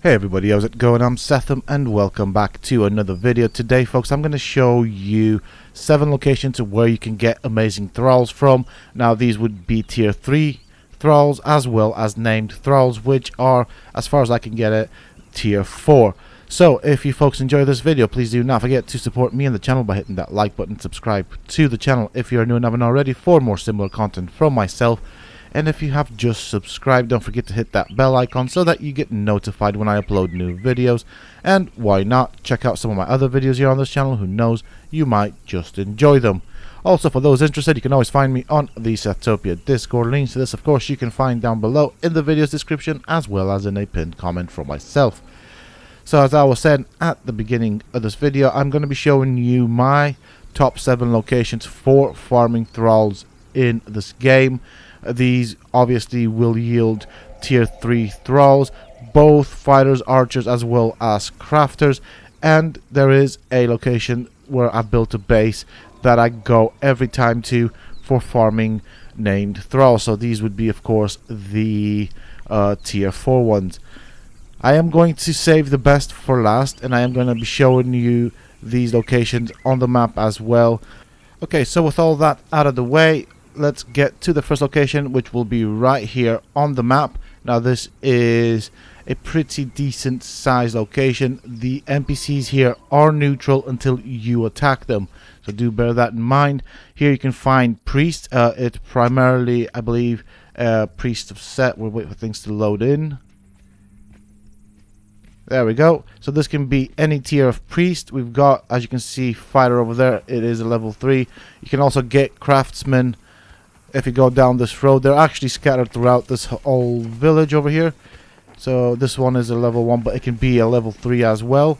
Hey everybody, how's it going? I'm Sethum and welcome back to another video. Today folks, I'm going to show you 7 locations where you can get amazing thralls from. Now these would be tier 3 thralls as well as named thralls, which are, as far as I can get it, tier 4. So if you folks enjoy this video, please do not forget to support me and the channel by hitting that like button, subscribe to the channel if you're new and haven't already for more similar content from myself. And if you have just subscribed, don't forget to hit that bell icon so that you get notified when I upload new videos. And why not check out some of my other videos here on this channel, who knows, you might just enjoy them. Also, for those interested, you can always find me on the Setopia Discord. Links to this, of course, you can find down below in the video's description as well as in a pinned comment from myself. So as I was saying at the beginning of this video, I'm going to be showing you my top 7 locations for farming thralls in this game. These obviously will yield tier 3 thralls, both fighters, archers as well as crafters, and there is a location where I built a base that I go every time to for farming named thralls. So these would be, of course, the tier 4 ones. I am going to save the best for last, and I am going to be showing you these locations on the map as well. Okay, so with all that out of the way, let's get to the first location, which will be right here on the map. Now this is a pretty decent size location. The NPCs here are neutral until you attack them, so do bear that in mind. Here you can find priests. It's primarily, I believe, priest of Set. We'll wait for things to load in. There we go. So this can be any tier of priest. We've got, as you can see, fighter over there. It is a level 3. You can also get craftsmen. If you go down this road, they're actually scattered throughout this whole village over here. So this one is a level 1, but it can be a level 3 as well.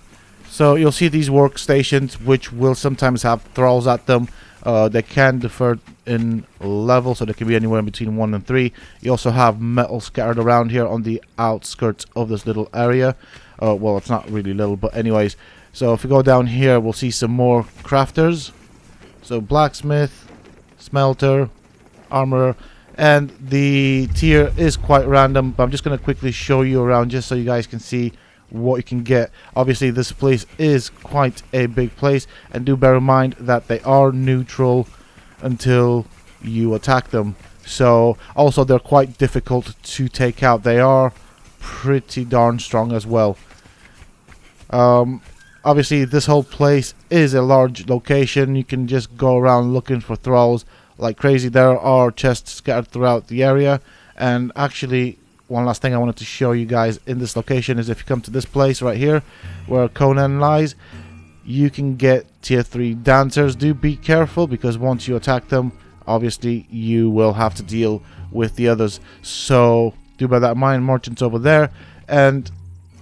So you'll see these workstations, which will sometimes have thralls at them. They can differ in level, so they can be anywhere in between 1 and 3. You also have metal scattered around here on the outskirts of this little area. Well, it's not really little, but anyways. So if we go down here, we'll see some more crafters. So blacksmith, smelter, armor, and the tier is quite random, but I'm just going to quickly show you around just so you guys can see what you can get. Obviously this place is quite a big place, and do bear in mind that they are neutral until you attack them. So also they're quite difficult to take out. They are pretty darn strong as well. Obviously this whole place is a large location. You can just go around looking for thralls like crazy. There are chests scattered throughout the area. And actually, one last thing I wanted to show you guys in this location is if you come to this place right here where Conan lies, you can get tier 3 dancers. Do be careful, because once you attack them, obviously you will have to deal with the others. So do bear that in mind. Merchants over there, and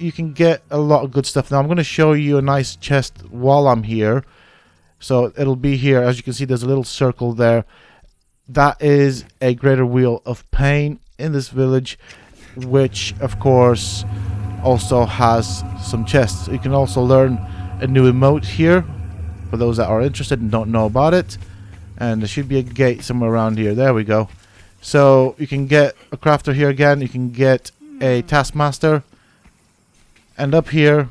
you can get a lot of good stuff. Now I'm going to show you a nice chest while I'm here. So it'll be here. As you can see, there's a little circle there. That is a greater wheel of pain in this village, which of course also has some chests. You can also learn a new emote here for those that are interested and don't know about it. And there should be a gate somewhere around here. There we go. So you can get a crafter here again. You can get a taskmaster. And up here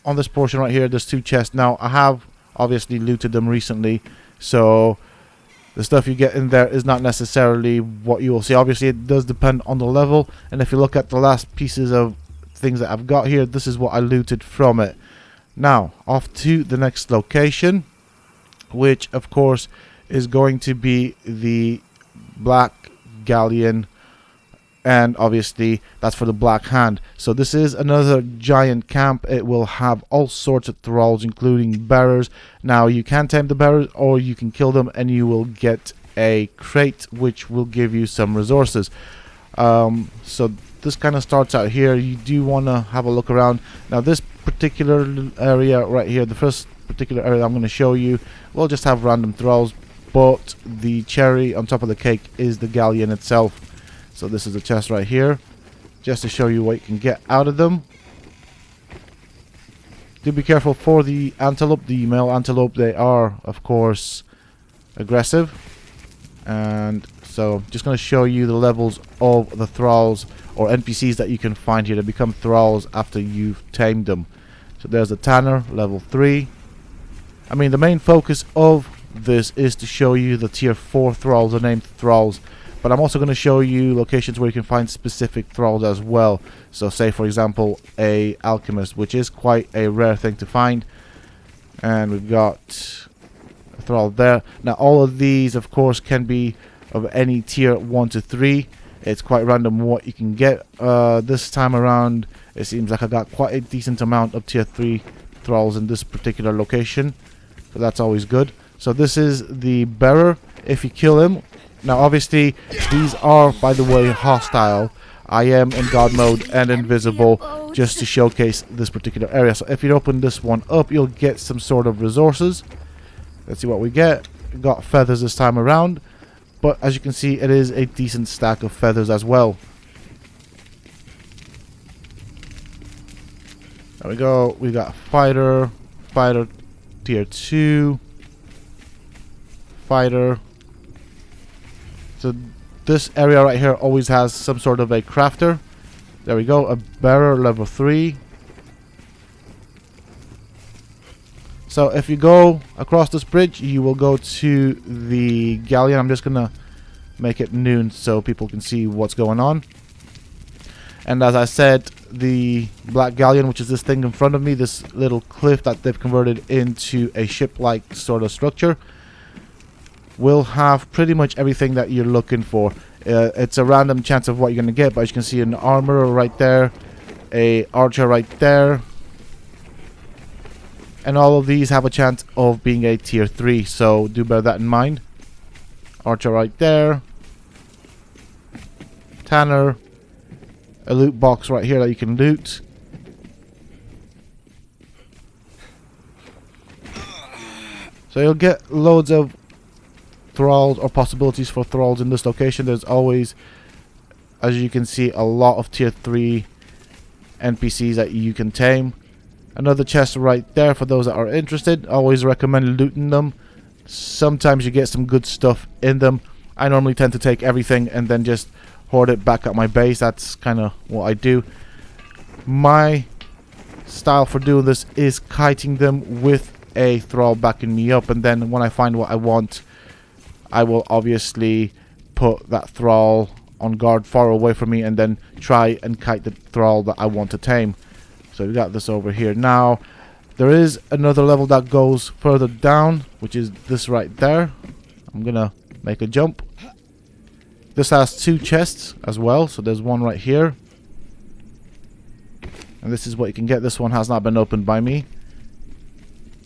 on this portion right here, there's 2 chests. Now I have obviously looted them recently, so the stuff you get in there is not necessarily what you will see. Obviously it does depend on the level, and if you look at the last pieces of things that I've got here, this is what I looted from it. Now off to the next location, which of course is going to be the Black Galleon, and obviously that's for the Black Hand. So this is another giant camp. It will have all sorts of thralls, including bearers. Now you can tame the bearers, or you can kill them and you will get a crate which will give you some resources. So this kind of starts out here. You do want to have a look around. Now this particular area right here, the first particular area I'm going to show you, will just have random thralls, but the cherry on top of the cake is the galleon itself. So this is a chest right here, just to show you what you can get out of them. Do be careful for the antelope, the male antelope. They are, of course, aggressive, and So just going to show you the levels of the thralls or NPCs that you can find here to become thralls after you've tamed them. So there's a tanner, level 3. I mean, the main focus of this is to show you the tier 4 thralls, the named thralls. But I'm also going to show you locations where you can find specific thralls as well. So say for example a alchemist, which is quite a rare thing to find. And we've got a thrall there. Now all of these of course can be of any tier 1 to 3. It's quite random what you can get. This time around it seems like I got quite a decent amount of tier 3 thralls in this particular location. So that's always good. So this is the bearer. If you kill him, now obviously these are, by the way, hostile. I am in god mode and invisible just to showcase this particular area. So if you open this one up, you'll get some sort of resources. Let's see what we get. We got feathers this time around, but as you can see it is a decent stack of feathers as well. There we go. We got fighter tier 2, fighter. So this area right here always has some sort of a crafter. There we go, a bearer level 3. So if you go across this bridge, you will go to the galleon. I'm just gonna make it noon so people can see what's going on. And as I said, the black galleon, which is this thing in front of me, this little cliff that they've converted into a ship-like sort of structure, will have pretty much everything that you're looking for. It's a random chance of what you're going to get, but as you can see, an armorer right there, a archer right there, and all of these have a chance of being a tier 3, so do bear that in mind. Archer right there, tanner, a loot box right here that you can loot. So you'll get loads of thralls or possibilities for thralls in this location. There's always, as you can see, a lot of tier 3 NPCs that you can tame. Another chest right there for those that are interested. Always recommend looting them. Sometimes you get some good stuff in them. I normally tend to take everything and then just hoard it back at my base. That's kind of what I do. My style for doing this is kiting them with a thrall backing me up, and then when I find what I want, I will obviously put that thrall on guard far away from me and then try and kite the thrall that I want to tame. So we got this over here. Now there is another level that goes further down, which is this right there. I'm gonna make a jump. This has 2 chests as well, so there's one right here, and this is what you can get. This one has not been opened by me.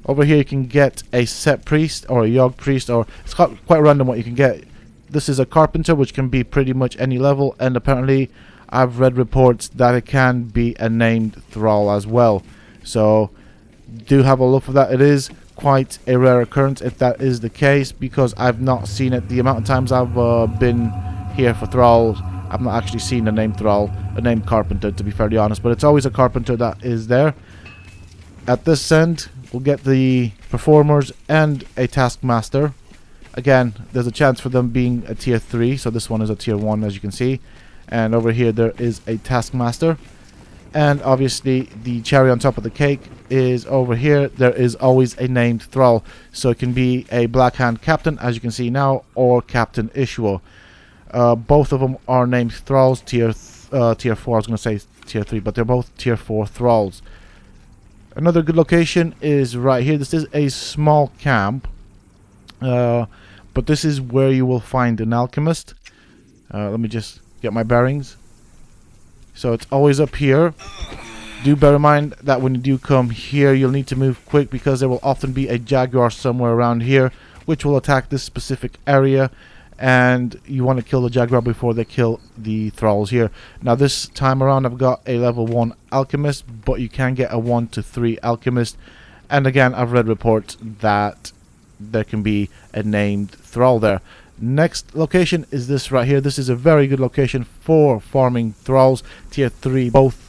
Over here you can get a set priest or a yog priest, or it's quite random what you can get. This is a carpenter, which can be pretty much any level, and apparently I've read reports that it can be a named thrall as well. So do have a look for that. It is quite a rare occurrence if that is the case, because I've not seen it. The amount of times I've been here for thralls, I've not actually seen a named thrall, a named carpenter, to be fairly honest, but it's always a carpenter that is there. At this end we'll get the performers and a taskmaster. Again, there's a chance for them being a tier 3, so this one is a tier 1 as you can see. And over here there is a taskmaster. And obviously the cherry on top of the cake is over here. There is always a named thrall, so it can be a black hand captain as you can see now, or Captain Ishwa. Both of them are named thralls, tier 4. I was going to say tier 3, but they're both tier 4 thralls. Another good location is right here. This is a small camp, but this is where you will find an alchemist. Let me just get my bearings. So it's always up here. Do bear in mind that when you do come here, you'll need to move quick, because there will often be a jaguar somewhere around here which will attack this specific area, and you want to kill the jaguar before they kill the thralls here. Now this time around I've got a level 1 alchemist, but you can get a 1 to 3 alchemist, and again I've read reports that there can be a named thrall there. Next location is this right here. This is a very good location for farming thralls, tier 3, both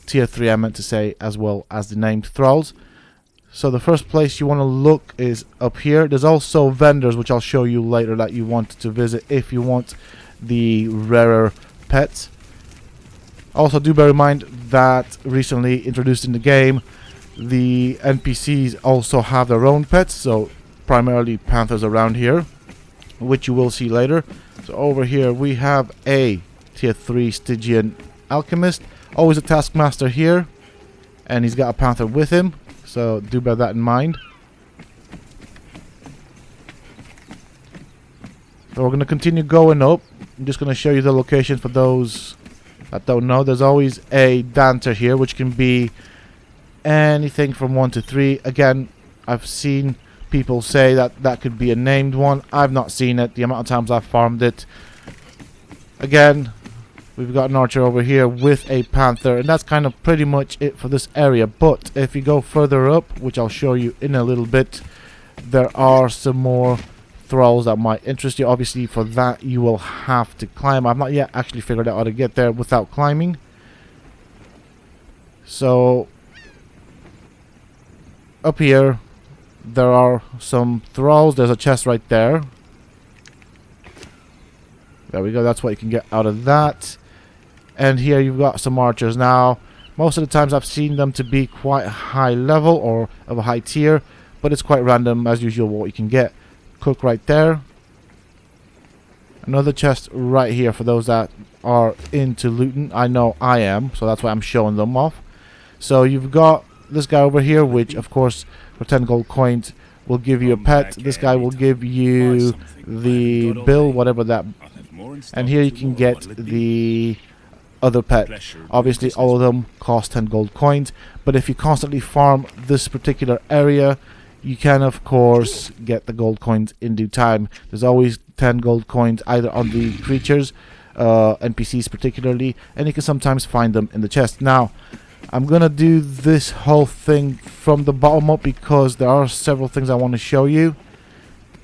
tier 3 I meant to say, as well as the named thralls. So the first place you want to look is up here. There's also vendors, which I'll show you later, that you want to visit if you want the rarer pets. Also, do bear in mind that recently introduced in the game, the NPCs also have their own pets, so primarily panthers around here, which you will see later. So over here we have a tier 3 Stygian alchemist, always a taskmaster here, and he's got a panther with him, so do bear that in mind. So we're going to continue going up. I'm just going to show you the location for those that don't know. There's always a dancer here, which can be anything from 1 to 3. Again, I've seen people say that that could be a named one. I've not seen it, the amount of times I've farmed it. Again, we've got an archer over here with a panther, and that's kind of pretty much it for this area. But if you go further up, which I'll show you in a little bit, there are some more thralls that might interest you. Obviously, for that you will have to climb. I've not yet actually figured out how to get there without climbing. So up here there are some thralls. There's a chest right there. There we go. That's what you can get out of that. And here you've got some archers. Now, most of the times I've seen them to be quite high level or of a high tier, but it's quite random as usual what you can get. Cook right there. Another chest right here for those that are into looting. I know I am, so that's why I'm showing them off. So you've got this guy over here, which of course for 10 gold coins will give you a pet. This guy will give you the bill, whatever that. And here you can get the other pet. Obviously all of them cost 10 gold coins, but if you constantly farm this particular area, you can of course get the gold coins in due time. There's always 10 gold coins either on the creatures, NPCs particularly, and you can sometimes find them in the chest. Now I'm gonna do this whole thing from the bottom up because there are several things I want to show you.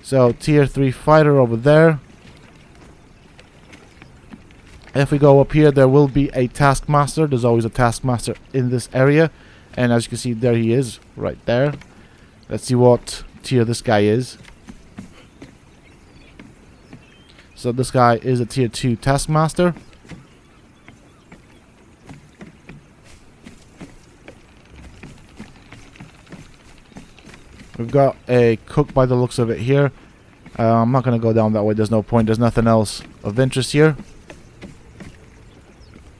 So tier 3 fighter over there. If we go up here, there will be a taskmaster. There's always a taskmaster in this area, and as you can see, there he is right there. Let's see what tier this guy is. So this guy is a tier 2 taskmaster. We've got a cook by the looks of it here. I'm not going to go down that way. There's no point. There's nothing else of interest here.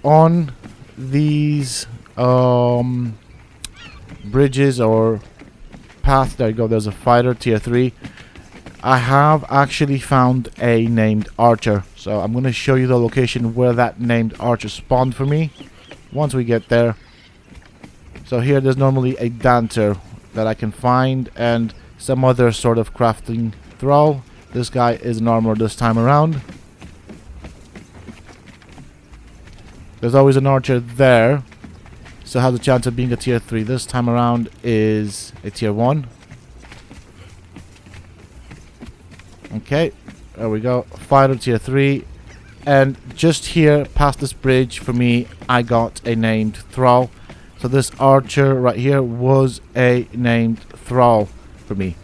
On these bridges or path, there you go, there's a fighter, tier 3. I have actually found a named archer, so I'm going to show you the location where that named archer spawned for me once we get there. So here there's normally a dancer that I can find and some other sort of crafting thrall. This guy is an armor this time around. There's always an archer there, so has a chance of being a tier 3. This time around is a tier 1. Okay, there we go. Fighter tier 3. And just here past this bridge for me, I got a named thrall. So this archer right here was a named thrall for me.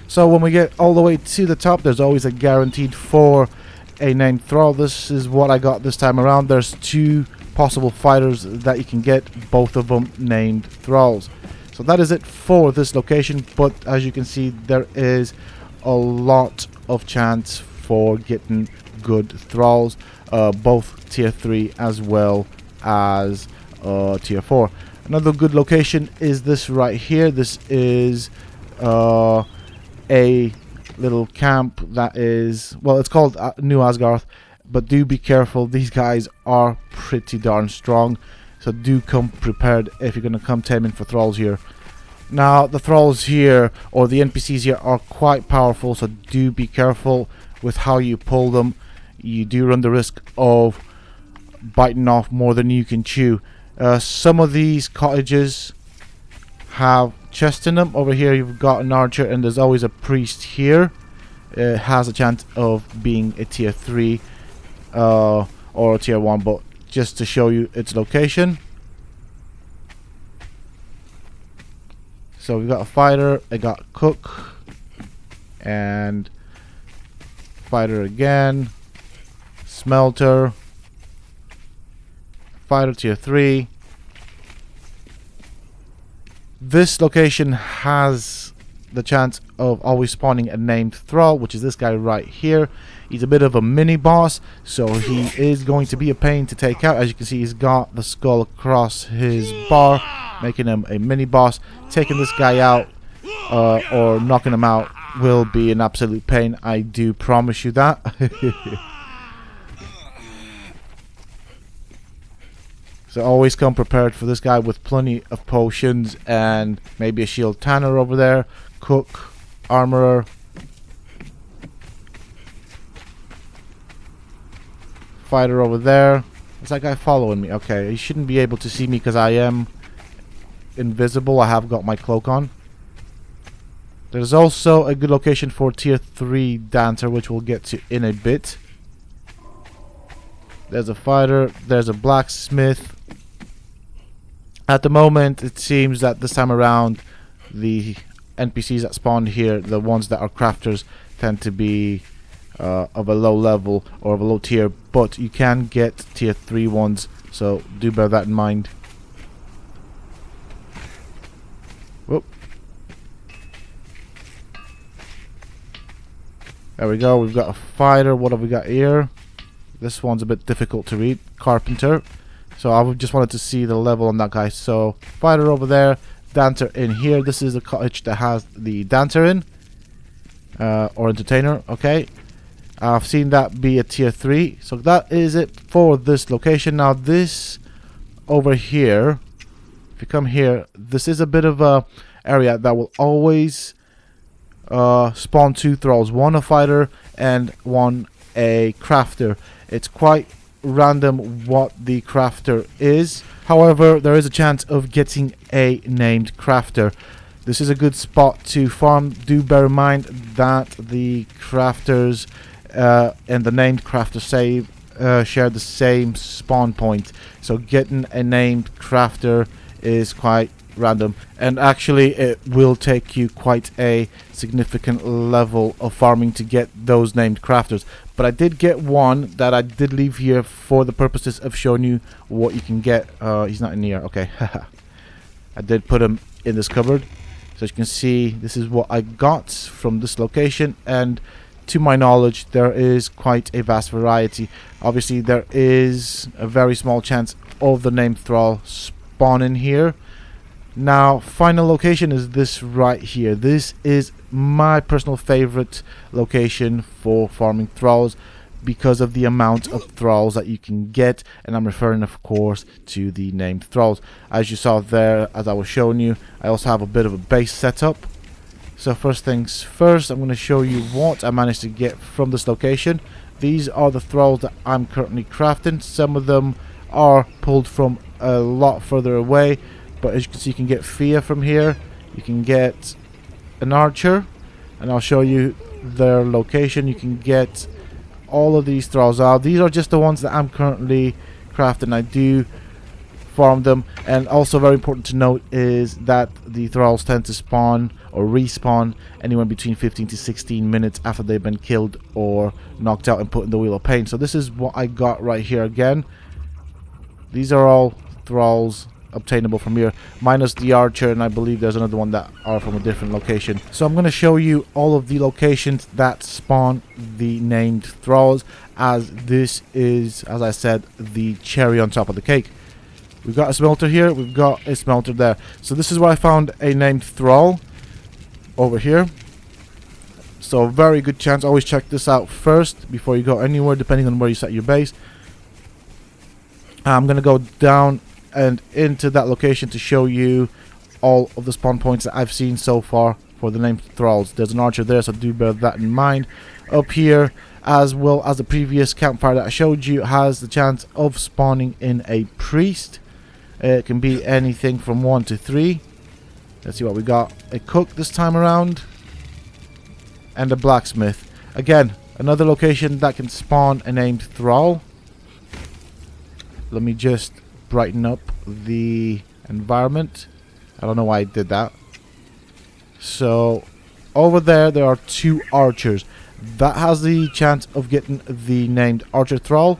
So when we get all the way to the top, there's always a guaranteed for a named thrall. This is what I got this time around. There's 2 possible fighters that you can get, both of them named thralls. So that is it for this location, but as you can see, there is a lot of chance for getting good thralls, both tier 3 as well as tier 4. Another good location is this right here. This is a little camp that is, well, it's called New Asagarth, but do be careful. These guys are pretty darn strong, so do come prepared if you're going to come taming for thralls here. Now the thralls here, or the NPCs here, are quite powerful, so do be careful with how you pull them. You do run the risk of biting off more than you can chew. Some of these cottages have chests in them. Over here you've got an archer, and there's always a priest here. It has a chance of being a tier 3 or a tier 1, but just to show you its location. So we got a fighter, I got cook, and fighter again, smelter, fighter tier 3. This location has the chance of always spawning a named thrall, which is this guy right here. He's a bit of a mini boss, so he is going to be a pain to take out. As you can see, he's got the skull across his bar, making him a mini boss. Taking this guy out or knocking him out will be an absolute pain, I do promise you that. So always come prepared for this guy with plenty of potions and maybe a shield tanner over there, cook, armorer, fighter over there. Is that guy following me? Okay, he shouldn't be able to see me because I am invisible. I have got my cloak on. There's also a good location for tier 3 dancer, which we'll get to in a bit. There's a fighter, there's a blacksmith. At the moment, it seems that this time around, the NPCs that spawned here, the ones that are crafters, tend to be of a low level or of a low tier, but you can get tier 3 ones, so do bear that in mind. Whoop. There we go, we've got a fighter. What have we got here? This one's a bit difficult to read. Carpenter. So I just wanted to see the level on that guy. So fighter over there, dancer in here. This is a cottage that has the dancer in, or entertainer. Okay, I've seen that be a tier 3. So that is it for this location. Now this over here, if you come here, this is a bit of a area that will always spawn 2 thralls, one a fighter and one a crafter. It's quite random what the crafter is. However, there is a chance of getting a named crafter. This is a good spot to farm. Do bear in mind that the crafters and the named crafter share the same spawn point. So getting a named crafter is quite random, and actually it will take you quite a significant level of farming to get those named crafters. But I did get one that I did leave here for the purposes of showing you what you can get. He's not in here. Okay. I did put him in this cupboard, so as you can see, this is what I got from this location, and to my knowledge there is quite a vast variety. Obviously there is a very small chance of the named thrall spawning here. Now, final location is this right here. This is my personal favorite location for farming thralls because of the amount of thralls that you can get, and I'm referring of course to the named thralls. As you saw there, as I was showing you, I also have a bit of a base setup. So first things first, I'm going to show you what I managed to get from this location. These are the thralls that I'm currently crafting. Some of them are pulled from a lot further away, but as you can see, you can get Fia from here. You can get an archer, and I'll show you their location. You can get all of these thralls out. These are just the ones that I'm currently crafting. I do farm them, and also very important to note is that the thralls tend to spawn or respawn anywhere between 15 to 16 minutes after they've been killed or knocked out and put in the Wheel of Pain. So this is what I got right here again. These are all thralls obtainable from here, minus the archer, and I believe there's another one that are from a different location. So I'm going to show you all of the locations that spawn the named thralls, as this is, as I said, the cherry on top of the cake. We've got a smelter here, we've got a smelter there. So this is where I found a named thrall over here. So very good chance, always check this out first before you go anywhere, depending on where you set your base. I'm going to go down and into that location to show you all of the spawn points that I've seen so far for the named thralls. There's an archer there, so do bear that in mind. Up here, as well as the previous campfire that I showed you, has the chance of spawning in a priest. It can be anything from 1 to 3. Let's see what we got. A cook this time around, and a blacksmith. Again, another location that can spawn a named thrall. Let me just brighten up the environment. I don't know why I did that. So over there are 2 archers. That has the chance of getting the named archer thrall.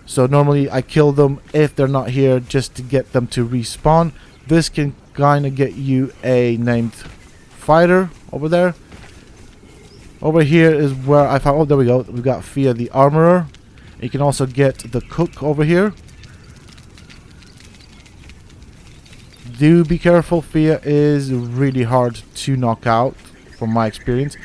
So normally I kill them if they're not here just to get them to respawn. This can kind of get you a named fighter over there. Over here is where I found, oh there we go, we've got Fia the armorer. You can also get the cook over here. Do be careful, Fia is really hard to knock out from my experience.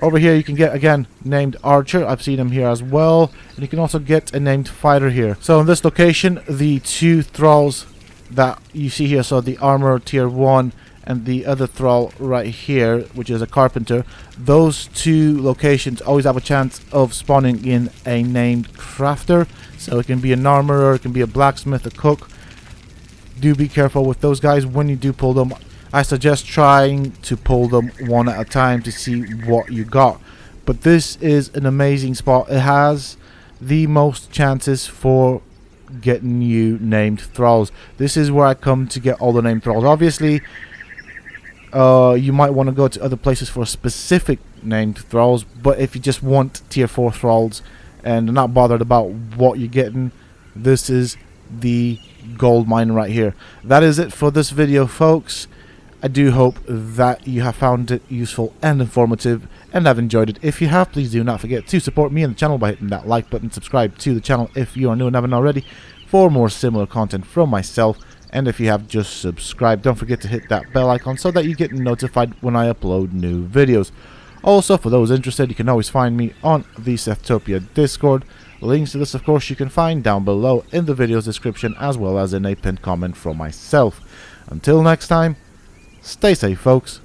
Over here you can get, again, named archer. I've seen him here as well. And you can also get a named fighter here. So in this location, the 2 thralls that you see here, so the armor tier 1 and the other thrall right here, which is a carpenter, those 2 locations always have a chance of spawning in a named crafter. So it can be an armorer, it can be a blacksmith, a cook. Do be careful with those guys when you do pull them. I suggest trying to pull them one at a time to see what you got. But this is an amazing spot. It has the most chances for getting you named thralls. This is where I come to get all the named thralls. Obviously, you might want to go to other places for specific named thralls. But if you just want tier 4 thralls and are not bothered about what you're getting, this is the gold mine right here. That is it for this video, folks. I do hope that you have found it useful and informative and have enjoyed it. If you have, please do not forget to support me and the channel by hitting that like button. Subscribe to the channel if you are new and haven't already for more similar content from myself. And if you have just subscribed, don't forget to hit that bell icon so that you get notified when I upload new videos. Also, for those interested, you can always find me on the Sethtopia Discord. Links to this, of course, you can find down below in the video's description as well as in a pinned comment from myself. Until next time, stay safe, folks.